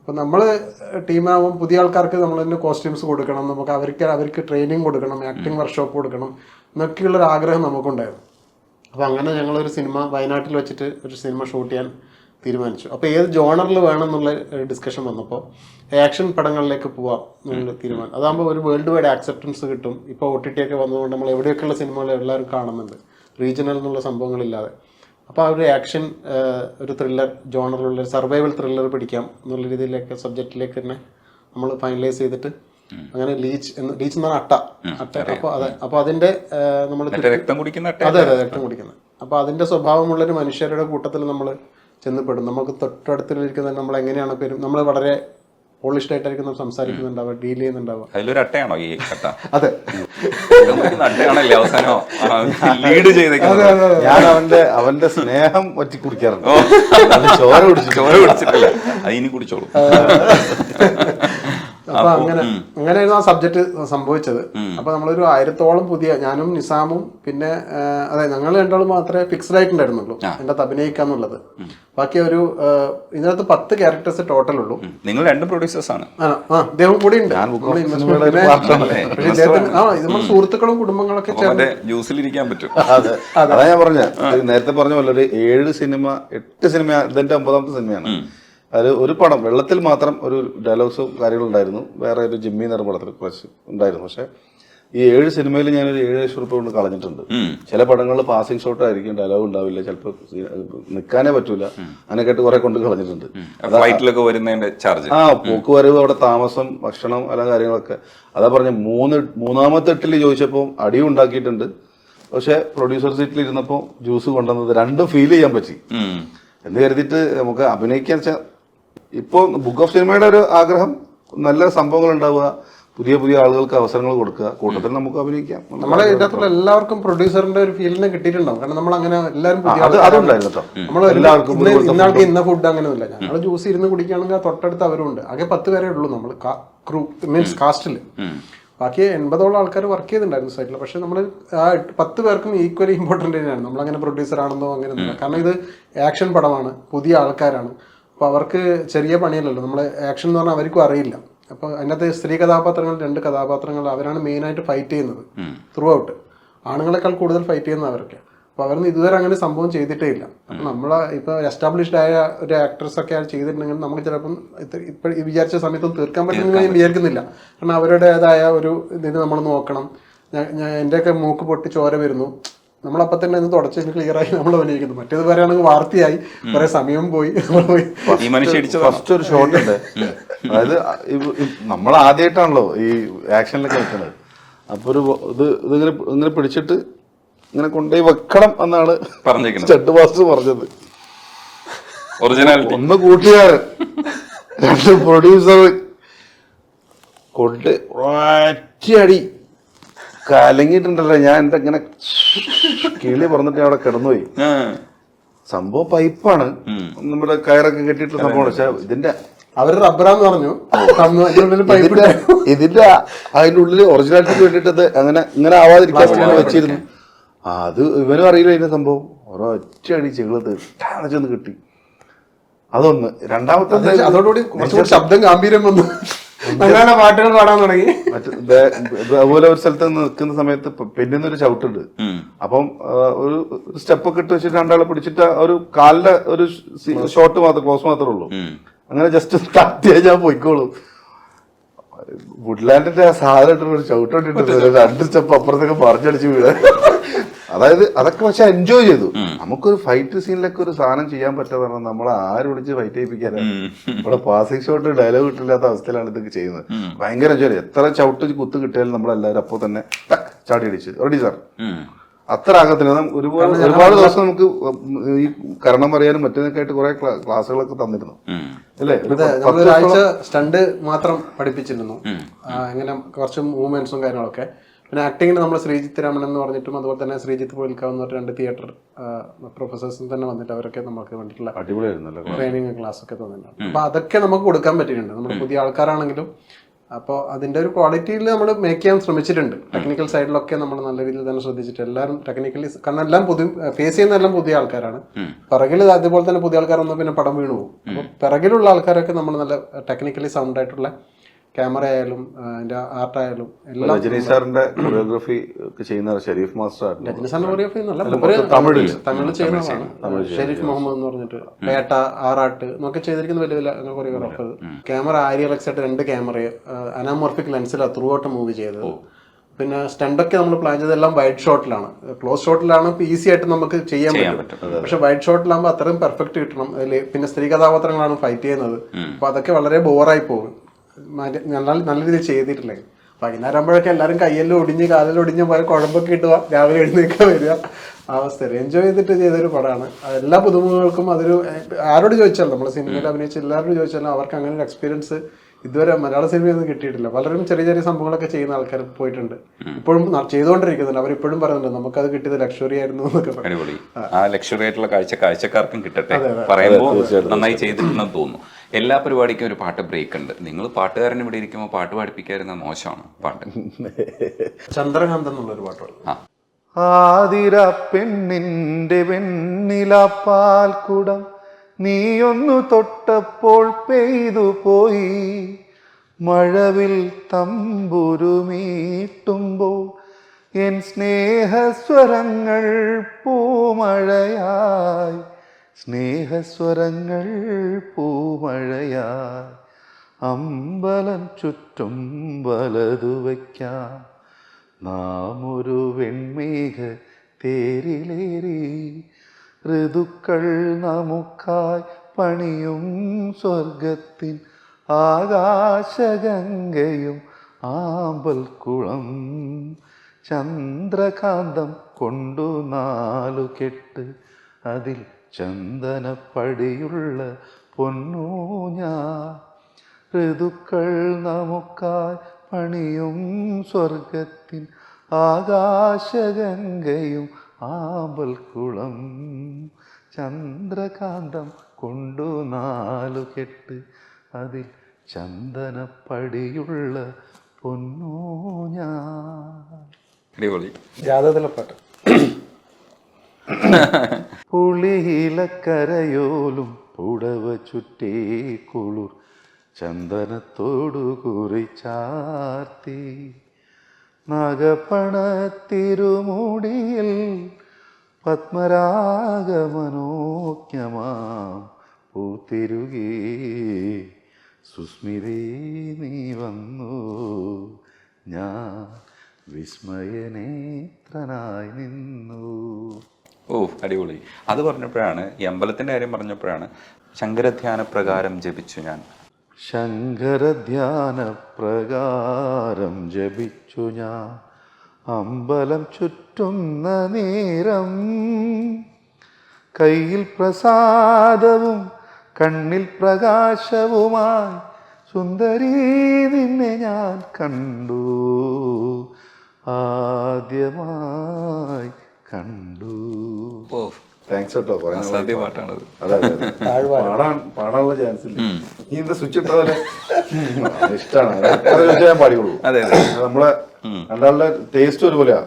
അപ്പം നമ്മൾ ടീമാകുമ്പോൾ പുതിയ ആൾക്കാർക്ക് നമ്മൾ തന്നെ കോസ്റ്റ്യൂംസ് കൊടുക്കണം, നമുക്ക് അവർക്ക് ട്രെയിനിങ് കൊടുക്കണം, ആക്ടിങ് വർക്ക്ഷോപ്പ് കൊടുക്കണം എന്നൊക്കെയുള്ളൊരു ആഗ്രഹം നമുക്കുണ്ടായിരുന്നു. അപ്പോൾ അങ്ങനെ ഞങ്ങളൊരു സിനിമ വയനാട്ടിൽ വെച്ചിട്ട് ഒരു സിനിമ ഷൂട്ട് ചെയ്യാൻ തീരുമാനിച്ചു. അപ്പോൾ ഏത് ജോണറിൽ വേണം എന്നുള്ള ഡിസ്കഷൻ വന്നപ്പോൾ ആക്ഷൻ പടങ്ങളിലേക്ക് പോവാം എന്നുള്ള തീരുമാനം. അതാകുമ്പോൾ ഒരു വേൾഡ് വൈഡ് ആക്സെപ്റ്റൻസ് കിട്ടും. ഇപ്പോൾ OTT ഒക്കെ വന്നതുകൊണ്ട് നമ്മൾ എവിടെയൊക്കെയുള്ള സിനിമകൾ എല്ലാവരും കാണുന്നുണ്ട്, റീജിയണൽ എന്നുള്ള സംഭവങ്ങളില്ലാതെ. അപ്പോൾ ആ ഒരു ആക്ഷൻ, ഒരു ത്രില്ലർ ജോണറിലുള്ള സർവൈവൽ ത്രില്ലർ പിടിക്കാം എന്നുള്ള രീതിയിലേക്ക് സബ്ജക്റ്റിലേക്ക് തന്നെ നമ്മൾ ഫൈനലൈസ് ചെയ്തിട്ട് അങ്ങനെ ലീച്ച് എന്ന് പറഞ്ഞാൽ അട്ട. അപ്പോൾ അതിൻ്റെ നമ്മൾ രക്തം കുടിക്കുന്ന അതെ രക്തം കുടിക്കുന്നത്. അപ്പോൾ അതിൻ്റെ സ്വഭാവമുള്ളൊരു മനുഷ്യരുടെ കൂട്ടത്തിൽ നമ്മൾ ചെന്നപ്പെടും. നമുക്ക് തൊട്ടടുത്തിരിക്കുന്നത് നമ്മൾ എങ്ങനെയാണ് നമ്മൾ വളരെ പോളിഷ്ഡ് ആയിട്ടായിരിക്കും നമ്മൾ സംസാരിക്കുന്നുണ്ടാവുക, ഡീൽ ചെയ്യുന്നുണ്ടാവുക. അതിലൊരു അട്ടയാണോ ഈ അട്ട? അതെ, അട്ടയാണല്ലേ അവസാനം ലീഡ് ചെയ്തേക്കുന്നത്. ഞാൻ അവന്റെ സ്നേഹം ഒറ്റി കുടിക്കാറുണ്ട്, ചോര കുടിച്ചിട്ടില്ല, അത് ഇനി കുടിച്ചോളൂ. അപ്പൊ അങ്ങനെയായിരുന്നു ആ സബ്ജക്ട് സംഭവിച്ചത്. അപ്പൊ നമ്മളൊരു 1000-ഓളം പുതിയ, ഞാനും നിസാമും പിന്നെ അതെ ഞങ്ങൾ രണ്ടാളും മാത്രമേ ഫിക്സ്ഡ് ആയിട്ടുണ്ടായിരുന്നുള്ളൂ എൻ്റെ അഭിനയിക്കാന്നുള്ളത്. ബാക്കി ഒരു ഇതിനകത്ത് 10 ക്യാരക്ടേഴ്സ് ടോട്ടൽ ഉള്ളൂ. നിങ്ങൾ 2 പ്രൊഡ്യൂസേഴ്സ് ആണ്. ഇദ്ദേഹം കൂടി ഉണ്ട്. നമ്മൾ സുഹൃത്തുക്കളും കുടുംബങ്ങളൊക്കെ ജ്യൂസിലിരിക്കാൻ പറ്റും. അതാ ഞാൻ പറഞ്ഞ നേരത്തെ പറഞ്ഞ പോലെ ഒരു 8 സിനിമ ഇതിന്റെ 9ാമത്തെ സിനിമയാണ്. അത് ഒരു പടം വെള്ളത്തിൽ മാത്രം ഒരു ഡയലോഗ്സും കാര്യങ്ങളും ഉണ്ടായിരുന്നു. വേറെ ഒരു ജിമ്മി എന്ന പടത്തിൽ കുറച്ച് ഉണ്ടായിരുന്നു. പക്ഷെ ഈ 7 സിനിമയിൽ ഞാനൊരു 7 ലക്ഷം രൂപ കൊണ്ട് കളഞ്ഞിട്ടുണ്ട്. ചില പടങ്ങളിൽ പാസിംഗ് ഷോട്ട് ആയിരിക്കും, ഡയലോഗ് ഉണ്ടാവില്ല, ചിലപ്പോൾ നിൽക്കാനേ പറ്റൂല, അങ്ങനെയൊക്കെ കുറെ കൊണ്ട് കളഞ്ഞിട്ടുണ്ട്. പോക്കുവരവ്, അവിടെ താമസം, ഭക്ഷണം, എല്ലാ കാര്യങ്ങളൊക്കെ. അതാ പറഞ്ഞ മൂന്നാമത്തെ 8 ചോദിച്ചപ്പോൾ അടിയും ഉണ്ടാക്കിയിട്ടുണ്ട്. പക്ഷെ പ്രൊഡ്യൂസർ സീറ്റിൽ ഇരുന്നപ്പോൾ ജ്യൂസ് കൊണ്ടുവന്നത് രണ്ടും ഫീൽ ചെയ്യാൻ പറ്റി. എന്ന് കരുതിയിട്ട് നമുക്ക് അഭിനയിക്കാൻ വെച്ചാൽ ഇപ്പോൾ ബുക്ക് ഓഫ് സിനിമയുടെ ഒരു ആഗ്രഹം നല്ല സംഭവങ്ങൾ ഉണ്ടാവുക, പുതിയ പുതിയ ആളുകൾക്ക് അവസരങ്ങൾ കൊടുക്കുക, കൂട്ടത്തിൽ നമുക്ക് അഭിനയിക്കാം. നമ്മളെ ഇതിനകത്തുള്ള എല്ലാവർക്കും പ്രൊഡ്യൂസറിന്റെ ഒരു ഫീലിനെ കിട്ടിയിട്ടുണ്ടാവും. കാരണം നമ്മൾ അങ്ങനെ എല്ലാവരും അതുണ്ടായിരുന്നു. നമ്മൾ എല്ലാവർക്കും ഇന്നാൾക്ക് ഇന്ന ഫുഡ് അങ്ങനെയൊന്നുമില്ല. ഞങ്ങൾ ജ്യൂസ് ഇരുന്ന് കുടിക്കുകയാണെങ്കിൽ തൊട്ടടുത്ത് അവരും ഉണ്ട്. ആകെ 10 പേരേ ഉള്ളൂ നമ്മൾ ക്രൂ മീൻസ് കാസ്റ്റിൽ. ബാക്കി 80ഓളം ആൾക്കാർ വർക്ക് ചെയ്തിട്ടുണ്ടായിരുന്നു സൈറ്റിൽ. പക്ഷെ നമ്മൾ ആ 10 പേർക്കും ഈക്വലി ഇമ്പോർട്ടൻ്റ് തന്നെയാണ്. നമ്മളങ്ങനെ പ്രൊഡ്യൂസർ ആണെന്നോ അങ്ങനെയൊന്നുമില്ല. കാരണം ഇത് ആക്ഷൻ പടമാണ്, പുതിയ ആൾക്കാരാണ്. അപ്പോൾ അവർക്ക് ചെറിയ പണിയല്ലല്ലോ. നമ്മൾ ആക്ഷൻ എന്ന് പറഞ്ഞാൽ അവർക്കും അറിയില്ല. അപ്പോൾ അതിനകത്ത് സ്ത്രീ കഥാപാത്രങ്ങൾ 2 കഥാപാത്രങ്ങൾ, അവരാണ് മെയിനായിട്ട് ഫൈറ്റ് ചെയ്യുന്നത് ത്രൂ ഔട്ട്. ആണുങ്ങളെക്കാൾ കൂടുതൽ ഫൈറ്റ് ചെയ്യുന്നത് അവരൊക്കെ. അപ്പോൾ അവരൊന്നും ഇതുവരെ അങ്ങനെ സംഭവം ചെയ്തിട്ടേ ഇല്ല. അപ്പം നമ്മൾ ഇപ്പോൾ എസ്റ്റാബ്ലിഷ്ഡ് ആയ ഒരു ആക്ട്രസ് ഒക്കെ ചെയ്തിട്ടുണ്ടെങ്കിൽ നമുക്ക് ചിലപ്പം ഇപ്പോൾ വിചാരിച്ച സമയത്തൊന്നും തീർക്കാൻ പറ്റുമെന്ന് ഞാൻ വിചാരിക്കുന്നില്ല. കാരണം അവരുടേതായ ഒരു ഇതിന് നമ്മൾ നോക്കണം. എൻ്റെയൊക്കെ മൂക്ക് പൊട്ടി ചോര വരുന്നു, നമ്മളപ്പം തന്നെ ഒന്ന് തുടച്ച് ക്ലിയറായി നമ്മൾ അഭിനയിക്കുന്നു. മറ്റേത് പറയുകയാണെങ്കിൽ വാർത്തയായി, കുറെ സമയം പോയി. ഫസ്റ്റ് ഒരു ഷോട്ട് ഉണ്ട്, അതായത് നമ്മൾ ആദ്യമായിട്ടാണല്ലോ ഈ ആക്ഷനിലൊക്കെ വെക്കുന്നത്. അപ്പൊ ഒരു ഇങ്ങനെ പിടിച്ചിട്ട് ഇങ്ങനെ കൊണ്ടുപോയി വെക്കണം എന്നാണ് സ്റ്റഡ് മാസ്റ്റർ പറഞ്ഞത്. ഒന്ന് കൂട്ടുകാരൻ, 2 പ്രൊഡ്യൂസർ കൊണ്ട് ഒറ്റയടി കലങ്ങിയിട്ടുണ്ടല്ലോ. ഞാൻ എന്താ ഇങ്ങനെ കിളി പറഞ്ഞിട്ട് അവിടെ കിടന്നുപോയി. സംഭവം പൈപ്പാണ്, നമ്മുടെ കയറൊക്കെ കെട്ടിയിട്ടുള്ള സംഭവമാണ്. പക്ഷെ ഇതിന്റെ അവര് റബ്ബറാന്ന് പറഞ്ഞു. ഇതിന്റെ അതിന്റെ ഉള്ളില് ഒറിജിനാലിറ്റിക്ക് വേണ്ടിട്ട് ഇങ്ങനെ ആവാതിരിക്കാൻ വേണ്ടി വെച്ചിരുന്നു. അത് ഇവനും അറിയില്ല ഇതിന്റെ സംഭവം. ഒരൊറ്റയടി ചെകിളത്ത് ചെന്ന് കിട്ടി. അതൊന്ന്. രണ്ടാമത്തെ അതോടുകൂടി ശബ്ദം ഗാംഭീര്യം വന്നു, പാട്ടുകൾ പാടാൻ തുടങ്ങി. അതുപോലെ ഒരു സ്ഥലത്ത് നിൽക്കുന്ന സമയത്ത് പിന്നൊരു ചവിട്ടുണ്ട്. അപ്പം ഒരു സ്റ്റെപ്പൊക്കെ ഇട്ട് വെച്ചിട്ട് 2 ആളെ പിടിച്ചിട്ട് ഒരു കാലിന്റെ ഒരു ഷോട്ട് മാത്രം, ക്ലോസ് മാത്രമേ ഉള്ളൂ. അങ്ങനെ ജസ്റ്റ് തട്ടിയാൽ ഞാൻ പോയിക്കോളൂ. വുഡ്ലാൻഡിന്റെ ആ സാധനം ഇട്ടിട്ട് ഒരു ചവിട്ടോട്ടിട്ട് 2 സ്റ്റെപ്പ് അപ്പുറത്തൊക്കെ പറഞ്ഞടിച്ച് വീഴാൻ. അതായത് അതൊക്കെ പക്ഷെ എൻജോയ് ചെയ്തു. നമുക്കൊരു ഫൈറ്റ് സീനിലൊക്കെ ഒരു സാധനം ചെയ്യാൻ പറ്റാതെ പറഞ്ഞാൽ നമ്മളെ ആര് വിളിച്ച് ഫൈറ്റ് ചെയ്യിപ്പിക്കാനാണ്. ഇവിടെ പാസിംഗ് ഷോട്ട് ഡയലോഗ് കിട്ടില്ലാത്ത അവസ്ഥയിലാണ് ഇതൊക്കെ ചെയ്യുന്നത്. ഭയങ്കര എൻജോയ്. എത്ര ചവിട്ട് കുത്ത് കിട്ടിയാലും നമ്മളെല്ലാവരും അപ്പോൾ തന്നെ ചാടി അടിച്ച് റെഡി സാർ അത്ര ആകത്തില്ല. ഒരുപാട് ദിവസം നമുക്ക് ഈ കരണം പറയാനും മറ്റേതൊക്കെ ആയിട്ട് കുറെ ക്ലാസ്സുകളൊക്കെ തന്നിരുന്നു അല്ലേ. ഒരാഴ്ച സ്റ്റണ്ട് മാത്രം പഠിപ്പിച്ചിരുന്നു, അങ്ങനെ കുറച്ച് മൂവ്മെന്റ്സും കാര്യങ്ങളൊക്കെ. പിന്നെ ആക്ടിങ്ങിന് നമ്മൾ ശ്രീജിത്ത് രാമൻ എന്ന് പറഞ്ഞിട്ടും അതുപോലെ തന്നെ ശ്രീജിത്ത് പോൽക്കാവ് 2 തിയേറ്റർ പ്രൊഫസേഴ്സും തന്നെ വന്നിട്ട് അവരൊക്കെ നമുക്ക് വേണ്ടിയിട്ടുള്ള ട്രെയിനിങ് ക്ലാസ് ഒക്കെ തന്നിട്ടുണ്ട്. അപ്പൊ അതൊക്കെ നമുക്ക് കൊടുക്കാൻ പറ്റിയിട്ടുണ്ട്. നമ്മൾ പുതിയ ആൾക്കാരാണെങ്കിലും അപ്പോൾ അതിന്റെ ഒരു ക്വാളിറ്റിയിൽ നമ്മൾ മേക്ക് ചെയ്യാൻ ശ്രമിച്ചിട്ടുണ്ട്. ടെക്നിക്കൽ സൈഡിലൊക്കെ നമ്മൾ നല്ല രീതിയിൽ തന്നെ ശ്രദ്ധിച്ചിട്ട് എല്ലാവരും ടെക്നിക്കലി, കാരണം എല്ലാം ഫേസ് ചെയ്യുന്ന എല്ലാം പുതിയ ആൾക്കാരാണ്. പിറകിൽ അതുപോലെ തന്നെ പുതിയ ആൾക്കാരൊന്നും പിന്നെ പടം വീണു പോകും. അപ്പോൾ പിറകിലുള്ള ആൾക്കാരൊക്കെ നമ്മൾ നല്ല ടെക്നിക്കലി സൗണ്ട് ആയിട്ടുള്ള ക്യാമറ ആയാലും അതിന്റെ ആർട്ട് ആയാലും എല്ലാം. രജനി സാറിന്റെ കൊറിയോഗ്രഫി ഒക്കെ ചെയ്യുന്ന ഷെരീഫ് മാസ്റ്റർ ആയിരുന്നു. രജനി സാറിന്റെ കൊറിയോഗ്രഫി തമിഴ് ചെയ്യുന്നതാണ്. ഷെരീഫ് മുഹമ്മദ് എന്ന് പറഞ്ഞിട്ട് പേട്ട, ആറാട്ട് എന്നൊക്കെ ചെയ്തിരിക്കുന്ന വലിയ വലിയ കൊറിയോഗ്രാഫർ. ക്യാമറ ആര്യ അലക്സായിട്ട് 2 ക്യാമറ അനാമോർഫിക് ലെൻസിലാണ് ത്രൂ ഔട്ട് മൂവി ചെയ്തത്. പിന്നെ സ്റ്റണ്ടൊക്കെ നമ്മൾ പ്ലാൻ ചെയ്തെല്ലാം വൈഡ് ഷോട്ടിലാണ്. ക്ലോസ് ഷോട്ടിലാണ് ഈസി ആയിട്ട് നമുക്ക് ചെയ്യാൻ പറ്റും. പക്ഷെ വൈഡ് ഷോട്ടിലാകുമ്പോൾ അത്രയും പെർഫെക്റ്റ് കിട്ടണം. അതിൽ പിന്നെ സ്ത്രീ കഥാപാത്രങ്ങളാണ് ഫൈറ്റ് ചെയ്യുന്നത്. അപ്പൊ അതൊക്കെ വളരെ ബോറായി പോകും നല്ല രീതിയിൽ ചെയ്തിട്ടില്ലേ. വൈകുന്നേരം ആകുമ്പോഴൊക്കെ എല്ലാവരും കയ്യെല്ലാം ഒടിഞ്ഞ് കാലെല്ലാം ഒടിഞ്ഞ് പോയ കുഴമ്പൊക്കെ ഇട്ടുക, രാവിലെ എഴുന്നേക്കാൻ വരിക, ആ അവസ്ഥയിൽ എൻജോയ് ചെയ്തിട്ട് ചെയ്തൊരു പടമാണ്. എല്ലാ പുതുമുഖങ്ങൾക്കും അതൊരു, ആരോട് ചോദിച്ചാലും നമ്മൾ സിനിമയിൽ അഭിനയിച്ച എല്ലാവരോട് ചോദിച്ചാലും അവർക്ക് അങ്ങനെ ഒരു എക്സ്പീരിയൻസ് ഇതുവരെ മലയാള സിനിമയൊന്നും കിട്ടിയിട്ടില്ല. പലരും ചെറിയ ചെറിയ സംഭവങ്ങളൊക്കെ ചെയ്യുന്ന ആൾക്കാർ പോയിട്ടുണ്ട്, ഇപ്പോഴും ചെയ്തുകൊണ്ടിരിക്കുന്നുണ്ട്. അവരിപ്പോഴും പറയുന്നുണ്ട് നമുക്കത് കിട്ടിയത് ലക്ഷറി ആയിരുന്നു എന്നൊക്കെ. അടിപൊളി. ആ ലക്ഷറി ആയിട്ടുള്ള കാഴ്ചക്കാർക്കും കിട്ടട്ടെ. പറയുമ്പോൾ നന്നായി ചെയ്തിട്ടുണ്ടെന്ന് തോന്നുന്നു. എല്ലാ പരിപാടിക്കും ഒരു പാട്ട് ബ്രേക്ക് ഉണ്ട്. നിങ്ങൾ പാട്ടുകാരൻ ഇവിടെ ഇരിക്കുമ്പോൾ പാട്ട് പാടിപ്പിക്കാതിരുന്ന മോശമാണ്. പാട്ട് ചന്ദ്രകാന്തം എന്നുള്ളൊരു പാട്ടാണ്. ആതിര പെണ്ണിന്റെ വെണ്ണിലാപ്പാൽ കുടം നീയൊന്നു തൊട്ടപ്പോൾ പെയ്തു പോയി, മഴവിൽ തമ്പുരുമീട്ടുമ്പോൾ എൻ സ്നേഹസ്വരങ്ങൾ പൂമഴയായി, സ്നേഹസ്വരങ്ങൾ പൂമഴയായി. അമ്പലം ചുറ്റും വലതു വയ്ക്കാം, നാം ഒരു വെൺമേഘ തേരിലേറി, ഋതുക്കൾ നമുക്കായി പണിയും സ്വർഗത്തിൻ ആകാശഗംഗയും ആമ്പൽക്കുളം. ചന്ദ്രകാന്തം കൊണ്ടു 4 കെട്ട്, അതിൽ ചന്ദനപ്പടിയുള്ള പൊന്നൂഞ്ഞാൽ. ഋതുക്കൾ നമുക്കായി പണിയും സ്വർഗത്തിൻ ആകാശഗംഗയും ആമ്പൽക്കുളം. ചന്ദ്രകാന്തം കൊണ്ടു 4 കെട്ട്, അതിൽ ചന്ദനപ്പടിയുള്ള പൊന്നൂഞ്ഞാൽ. ജാതകത്തിലെ പാട്ട്. പുളിയിലക്കരയോലും പുടവ ചുറ്റേ കുളിർ ചന്ദനത്തോടു കുറിച്ചാർത്തി, നാഗപണത്തിരുമുടിയിൽ പത്മരാഗമനോജ്ഞമാം പൂത്തിരുകി, സുസ്മിതേ നീ വന്നു, ഞാൻ വിസ്മയനേത്രനായി നിന്നു. ഓ അടിപൊളി. അത് പറഞ്ഞപ്പോഴാണ്, ഈ അമ്പലത്തിന്റെ കാര്യം പറഞ്ഞപ്പോഴാണ്, ശങ്കരധ്യാന പ്രകാരം ജപിച്ചു ഞാൻ. ശങ്കരധ്യാന പ്രകാരം ജപിച്ചു ഞാൻ, അമ്പലം ചുറ്റുന്ന നേരം, കയ്യിൽ പ്രസാദവും കണ്ണിൽ പ്രകാശവുമായി സുന്ദരീ നിന്നെ ഞാൻ കണ്ടു, ആദ്യമായി കണ്ടു. താങ്ക്സ് കേട്ടോ. പാട്ടാണത്. പാടാനുള്ള ചാൻസ് ഇല്ല. ഈ എന്താ സ്വിച്ച് ഇട്ട പോലെ ഇഷ്ടമാണ്, ഞാൻ പാടിക്കൊള്ളൂ. നമ്മളെ രണ്ടാളുടെ ടേസ്റ്റ് ഒരുപോലെയാ.